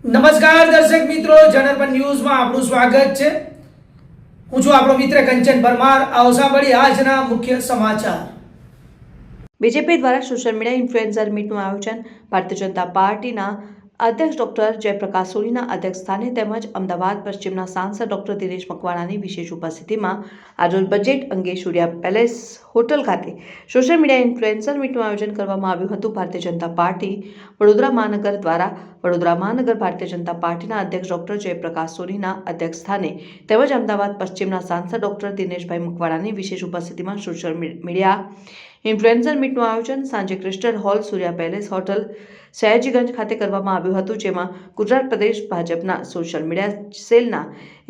નમસ્કાર દર્શક મિત્રો, જનરપન ન્યૂઝમાં આપનું સ્વાગત છે। હું છું આપણો મિત્ર કંચન પરમાર। આવો સાંભળીએ આજના મુખ્ય સમાચાર। બીજેપી દ્વારા સોશિયલ મીડિયા ઇન્ફ્લુએન્સર મીટનું આયોજન ભારતીય જનતા પાર્ટીના અધ્યક્ષ ડોક્ટર જયપ્રકાશ સોનીના અધ્યક્ષસ્થાને તેમજ અમદાવાદ પશ્ચિમના સાંસદ ડોક્ટર દિનેશ મકવાણાની વિશેષ ઉપસ્થિતિમાં આજરોજ બજેટ અંગે સૂર્યા પેલેસ હોટલ ખાતે સોશિયલ મીડિયા ઇન્ફ્લુએન્સર મીટનું આયોજન કરવામાં આવ્યું હતું। ભારતીય જનતા પાર્ટી વડોદરા મહાનગર દ્વારા વડોદરા મહાનગર ભારતીય જનતા પાર્ટીના અધ્યક્ષ ડોક્ટર જયપ્રકાશ સોનીના અધ્યક્ષસ્થાને તેમજ અમદાવાદ પશ્ચિમના સાંસદ ડોક્ટર દિનેશભાઈ મકવાણાની વિશેષ ઉપસ્થિતિમાં સોશિયલ મીડિયા ઇન્ફ્લુએન્સર મીટનું આયોજન સાંજે ક્રિસ્ટલ હોલ સૂર્યા પેલેસ હોટલ સયાજીગંજ ખાતે કરવામાં આવ્યું હતું, જેમાં ગુજરાત પ્રદેશ ભાજપના સોશિયલ મીડિયા સેલના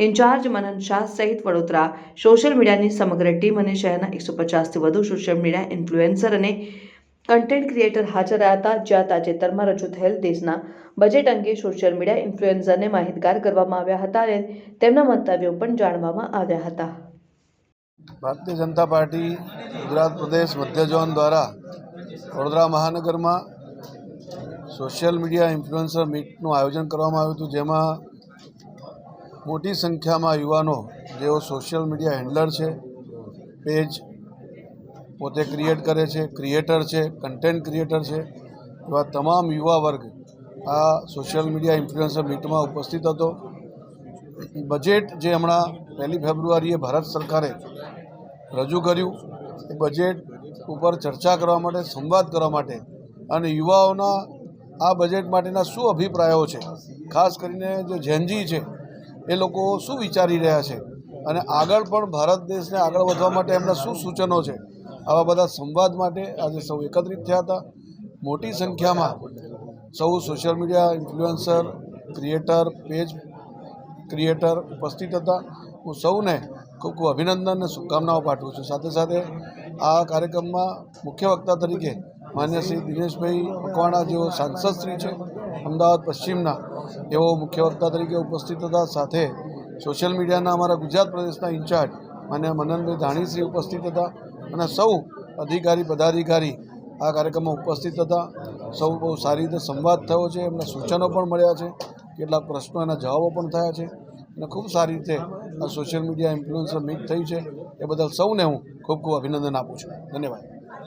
ઇન્ચાર્જ મનન શાહ સહિત વડોદરા સોશિયલ મીડિયાની સમગ્ર ટીમ અને શહેરના 150થી વધુ સોશિયલ મીડિયા ઇન્ફ્લુએન્સર અને કન્ટેન્ટ ક્રિએટર હાજર રહ્યા હતા। જ્યાં તાજેતરમાં રજૂ થયેલ દેશના બજેટ અંગે સોશિયલ મીડિયા ઇન્ફ્લુએન્સરને માહિતગાર કરવામાં આવ્યા હતા અને તેમના મંતવ્યો પણ જાણવામાં આવ્યા હતા। ભારતીય જનતા પાર્ટી ગુજરાત પ્રદેશ મધ્ય ઝોન દ્વારા વડોદરા મહાનગરમાં સોશિયલ મીડિયા ઇન્ફ્લુએન્સર મીટનું આયોજન કરવામાં આવ્યું હતું, જેમાં મોટી સંખ્યામાં યુવાનો જેઓ સોશિયલ મીડિયા હેન્ડલર છે, પેજ પોતે ક્રિએટ કરે છે, ક્રિએટર છે, કન્ટેન્ટ ક્રિએટર છે, એવા તમામ યુવા વર્ગ આ સોશિયલ મીડિયા ઇન્ફ્લુએન્સર મીટમાં ઉપસ્થિત હતો। બજેટ જે હમણાં 1 ફેબ્રુઆરીએ ભારત સરકારે રજૂ કર્યું એ બજેટ ઉપર ચર્ચા કરવા માટે, સંવાદ કરવા માટે અને યુવાઓના આ બજેટ માટેના શું અભિપ્રાયો છે, ખાસ કરીને જે જેનજી છે એ લોકો શું વિચારી રહ્યા છે અને આગળ પણ ભારત દેશને આગળ વધવા માટે એમના શું સૂચનો છે, આવા બધા સંવાદ માટે આજે સૌ એકત્રિત થયા હતા। મોટી સંખ્યામાં સૌ social media influencer, creator, page creator ઉપસ્થિત હતા। હું સૌને ખૂબ ખૂબ અભિનંદન અને શુભકામનાઓ પાઠવું છું। સાથે સાથે આ કાર્યક્રમમાં મુખ્ય વક્તા તરીકે માન્ય શ્રી દિનેશભાઈ મકવાણા જેઓ સાંસદ શ્રી છે અમદાવાદ પશ્ચિમના, એઓ મુખ્ય વક્તા તરીકે ઉપસ્થિત હતા। સાથે સોશિયલ મીડિયાના અમારા ગુજરાત પ્રદેશના ઇન્ચાર્જ માન્ય મનનભાઈ ધાણીશ્રી ઉપસ્થિત હતા અને સૌ અધિકારી પદાધિકારી આ કાર્યક્રમમાં ઉપસ્થિત હતા। સૌ બહુ સારી રીતે સંવાદ થયો છે, એમના સૂચનો પણ મળ્યા છે, કેટલાક પ્રશ્નો એના જવાબો પણ થયા છે અને ખૂબ સારી રીતે આ સોશિયલ મીડિયા ઇન્ફ્લુએન્સર મીટ થઈ છે। એ બદલ સૌને હું ખૂબ ખૂબ અભિનંદન આપું છું। ધન્યવાદ।